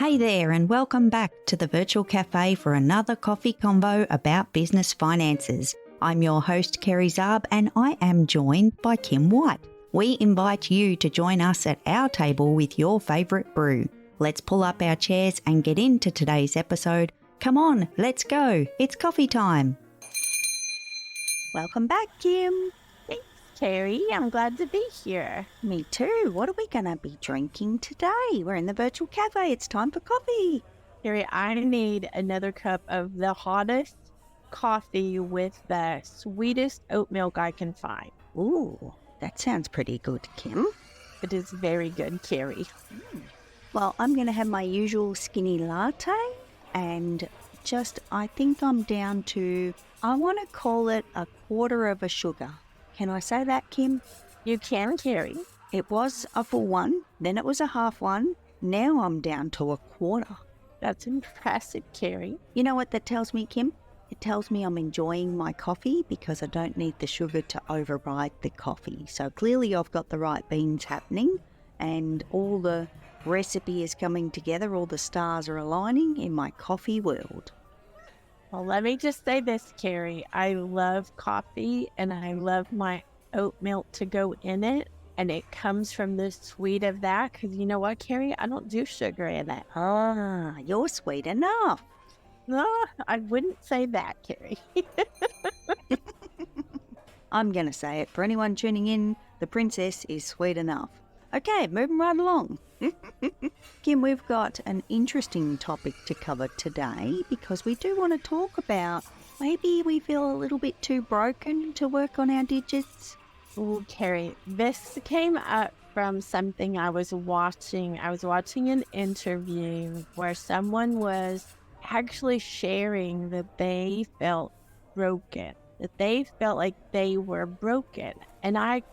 Hey there, and welcome back to the Virtual Cafe for another coffee convo about business finances. I'm your host, Kerry Zarb, and I am joined by Kim White. We invite you to join us at our table with your favourite brew. Let's pull up our chairs and get into today's episode. Come on, let's go. It's coffee time. Welcome back, Kim. Thanks, Kerry. I'm glad to be here. Me too. What are we going to be drinking today? We're in the Virtual Cafe. It's time for coffee. Kerry, I need another cup of the hottest coffee with the sweetest oat milk I can find. Ooh, that sounds pretty good, Kim. It is very good, Kerry. Well, I'm going to have my usual skinny latte and I think I'm down to, I want to call it a quarter of a sugar. Can I say that, Kim? You can, Kerry. It was a full one, then it was a half one. Now I'm down to a quarter. That's impressive, Kerry. You know what that tells me, Kim? It tells me I'm enjoying my coffee because I don't need the sugar to override the coffee. So clearly I've got the right beans happening and all the recipe is coming together. All the stars are aligning in my coffee world. Well, let me just say this, Kerry. I love coffee and I love my oat milk to go in it. And it comes from the sweet of that because you know what, Kerry? I don't do sugar in it. Ah, you're sweet enough. No, I wouldn't say that, Kerry. I'm going to say it. For anyone tuning in, the princess is sweet enough. Okay, moving right along. Kim, we've got an interesting topic to cover today because we do want to talk about maybe we feel a little bit too broken to work on our digits. Oh, Kerry, this came up from something I was watching. I was watching an interview where someone was actually sharing that they felt broken, that they felt like they were broken. And I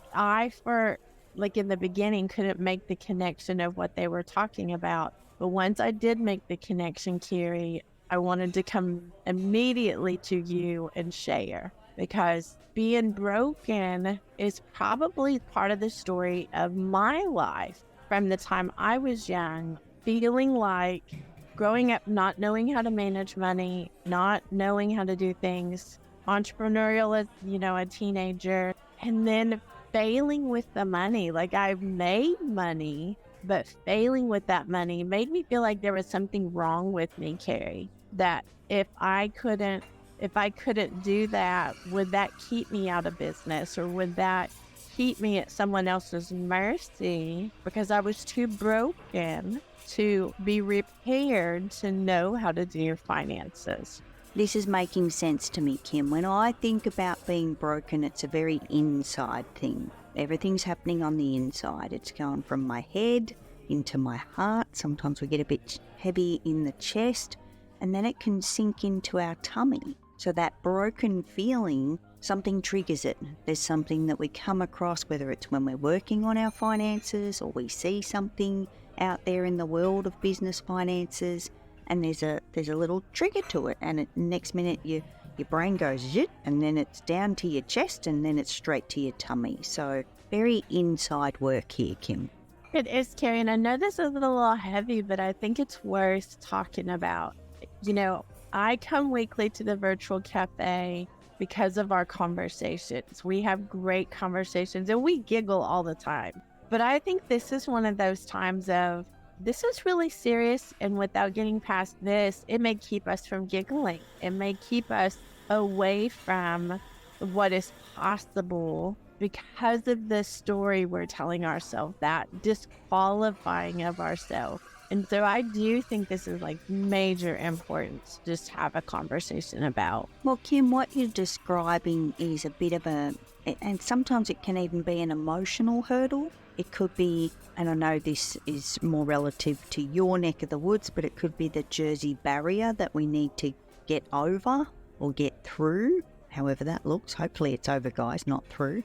for like in the beginning, couldn't make the connection of what they were talking about. But once I did make the connection, Kerry, I wanted to come immediately to you and share because being broken is probably part of the story of my life from the time I was young, feeling like growing up, not knowing how to manage money, not knowing how to do things, entrepreneurial as, a teenager, and then failing with the money. Like I've made money, but failing with that money made me feel like there was something wrong with me, Kerry. That if I couldn't do that, would that keep me out of business or would that keep me at someone else's mercy because I was too broken to be repaired to know how to do your finances? This is making sense to me, Kim. When I think about being broken, it's a very inside thing. Everything's happening on the inside. It's going from my head into my heart. Sometimes we get a bit heavy in the chest, and then it can sink into our tummy. So that broken feeling, something triggers it. There's something that we come across, whether it's when we're working on our finances or we see something out there in the world of business finances, and there's a little trigger to it, and next minute your brain goes zit, and then it's down to your chest, and then it's straight to your tummy. So very inside work here, Kim. It is, Kerry, and I know this is a little heavy, but I think it's worth talking about. I come weekly to the Virtual Cafe because of our conversations. We have great conversations, and we giggle all the time. But I think this is one of those times of, this is really serious, and without getting past this, it may keep us from giggling. It may keep us away from what is possible because of the story we're telling ourselves, that disqualifying of ourselves. And so I do think this is like major importance to just have a conversation about. Well, Kim, what you're describing is a bit of and sometimes it can even be an emotional hurdle. It could be, and I know this is more relative to your neck of the woods, but it could be the Jersey barrier that we need to get over or get through, however that looks. Hopefully it's over, guys, not through.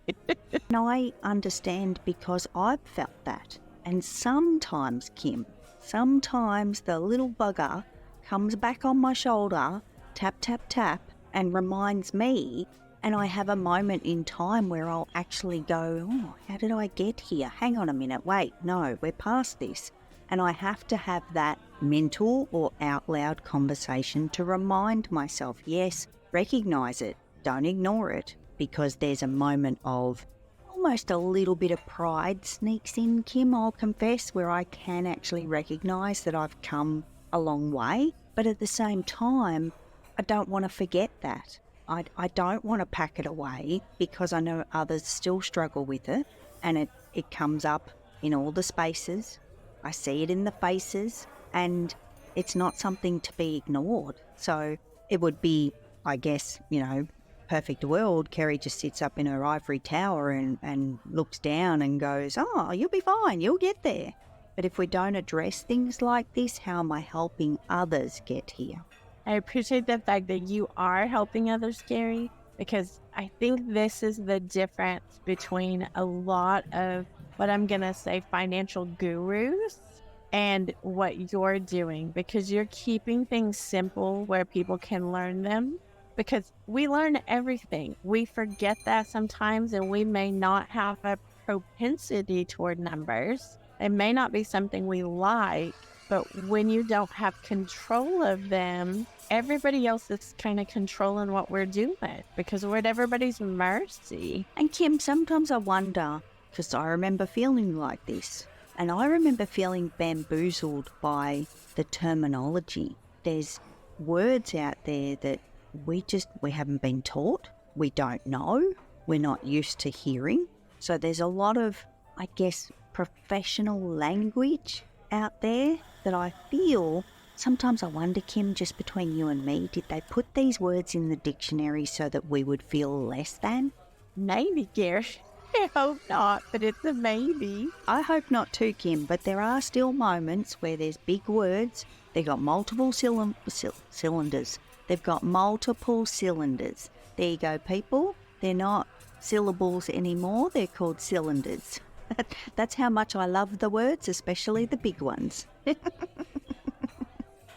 And I understand because I've felt that. And sometimes, Kim, the little bugger comes back on my shoulder, tap, tap, tap, and reminds me And I have a moment in time where I'll actually go, oh, how did I get here? Hang on a minute. Wait, no, we're past this. And I have to have that mental or out loud conversation to remind myself, yes, recognize it, don't ignore it, because there's a moment of almost a little bit of pride sneaks in, Kim, I'll confess, where I can actually recognize that I've come a long way. But at the same time, I don't want to forget that. I don't want to pack it away because I know others still struggle with it, and it comes up in all the spaces. I see it in the faces, and it's not something to be ignored. So it would be, I guess, perfect world, Kerry just sits up in her ivory tower and looks down and goes, oh, you'll be fine, you'll get there. But if we don't address things like this, how am I helping others get here? I appreciate the fact that you are helping others, Kerry, because I think this is the difference between a lot of what I'm going to say financial gurus and what you're doing, because you're keeping things simple where people can learn them. Because we learn everything. We forget that sometimes, and we may not have a propensity toward numbers. It may not be something we like, but when you don't have control of them, everybody else is kind of controlling what we're doing because we're at everybody's mercy. And Kim, sometimes I wonder, because I remember feeling like this, and I remember feeling bamboozled by the terminology. There's words out there that we haven't been taught, we don't know, we're not used to hearing. So there's a lot of, I guess, professional language out there that I feel, sometimes I wonder, Kim, just between you and me, did they put these words in the dictionary so that we would feel less than? Maybe, Gary. I hope not, but it's a maybe. I hope not too, Kim, but there are still moments where there's big words, they've got multiple cylinders. They've got multiple cylinders. There you go, people. They're not syllables anymore. They're called cylinders. That's how much I love the words, especially the big ones.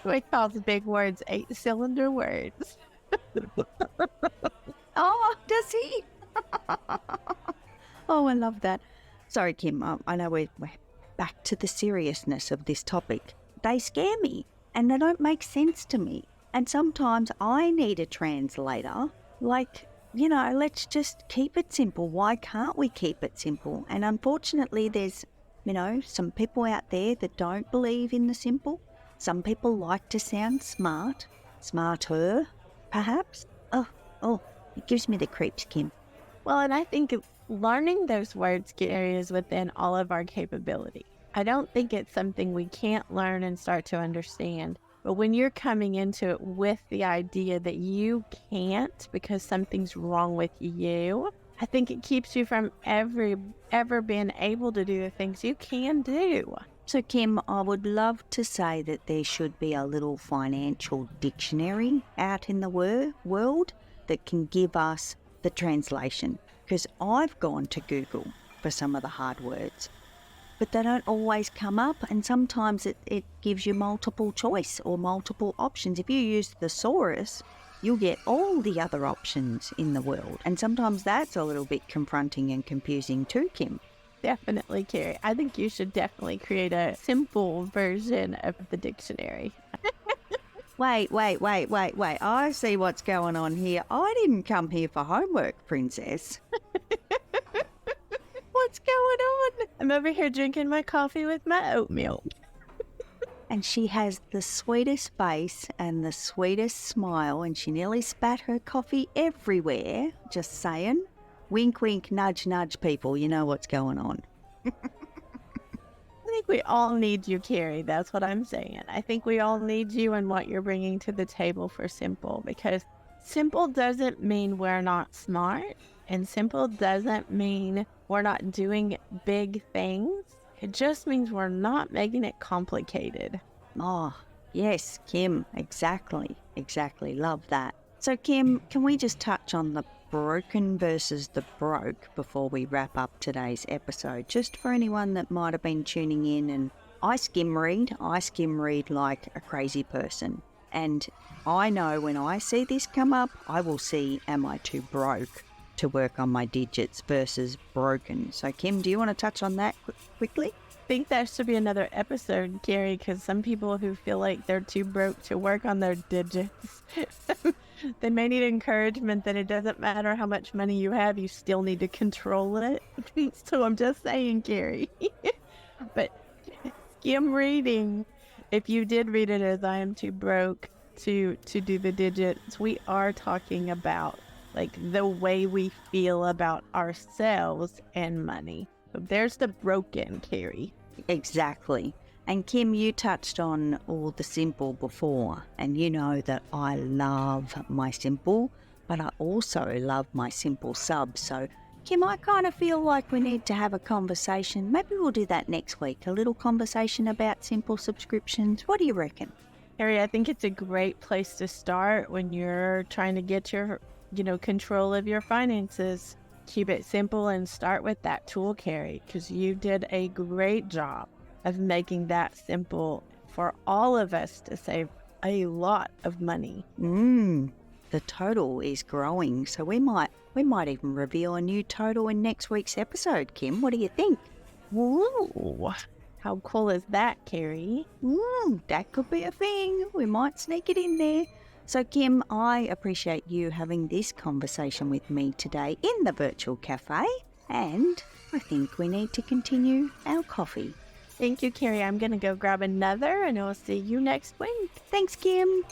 We call the big words 8-cylinder words. Oh, does he? Oh, I love that. Sorry, Kim. I know we're back to the seriousness of this topic. They scare me, and they don't make sense to me. And sometimes I need a translator. Like, let's just keep it simple. Why can't we keep it simple? And unfortunately, there's, some people out there that don't believe in the simple. Some people like to sound smart, smarter, perhaps. Oh, it gives me the creeps, Kim. Well, and I think learning those words, Gary, is within all of our capability. I don't think it's something we can't learn and start to understand. But when you're coming into it with the idea that you can't because something's wrong with you, I think it keeps you from ever being able to do the things you can do. So, Kim, I would love to say that there should be a little financial dictionary out in the world that can give us the translation. Because I've gone to Google for some of the hard words, but they don't always come up, and sometimes it gives you multiple choice or multiple options. If you use the thesaurus, you'll get all the other options in the world, and sometimes that's a little bit confronting and confusing too, Kim. Definitely, Kerry. I think you should definitely create a simple version of the dictionary. Wait. I see what's going on here. I didn't come here for homework, princess. What's going on? I'm over here drinking my coffee with my oatmeal. And she has the sweetest face and the sweetest smile, and she nearly spat her coffee everywhere. Just saying. Wink, wink, nudge, nudge, people. You know what's going on. I think we all need you, Kerry. That's what I'm saying. I think we all need you and what you're bringing to the table for simple, because simple doesn't mean we're not smart, and simple doesn't mean we're not doing big things. It just means we're not making it complicated. Oh, yes, Kim. Exactly. Love that. So, Kim, can we just touch on the broken versus the broke before we wrap up today's episode, just for anyone that might have been tuning in? And I skim read like a crazy person, and I know when I see this come up, I will see, am I too broke to work on my digits versus broken? So, Kim, do you want to touch on that quickly? think that should be another episode, Kerry, because some people who feel like they're too broke to work on their digits, they may need encouragement that it doesn't matter how much money you have, you still need to control it. So I'm just saying, Kerry. But skim reading, if you did read it as I am too broke to do the digits, we are talking about like the way we feel about ourselves and money. So there's the broken, Kerry. Exactly. And Kim, you touched on all the simple before, and you know that I love my simple, but I also love my simple sub. So Kim, I kind of feel like we need to have a conversation. Maybe we'll do that next week, a little conversation about simple subscriptions. What do you reckon? Kerry, I think it's a great place to start when you're trying to get your, control of your finances. Keep it simple and start with that tool, Kerry, because you did a great job of making that simple for all of us to save a lot of money. The total is growing, so we might even reveal a new total in next week's episode, Kim. What do you think? Ooh, how cool is that, Kerry? That could be a thing. We might sneak it in there. So, Kim, I appreciate you having this conversation with me today in the virtual cafe, and I think we need to continue our coffee. Thank you, Kerry. I'm going to go grab another, and I'll see you next week. Thanks, Kim.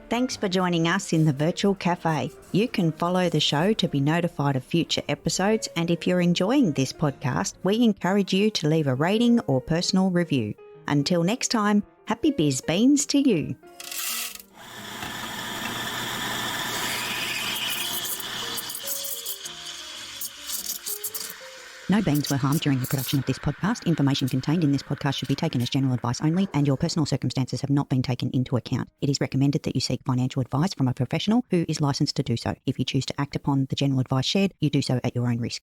Thanks for joining us in the virtual cafe. You can follow the show to be notified of future episodes, and if you're enjoying this podcast, we encourage you to leave a rating or personal review. Until next time, happy biz beans to you. No beans were harmed during the production of this podcast. Information contained in this podcast should be taken as general advice only, and your personal circumstances have not been taken into account. It is recommended that you seek financial advice from a professional who is licensed to do so. If you choose to act upon the general advice shared, you do so at your own risk.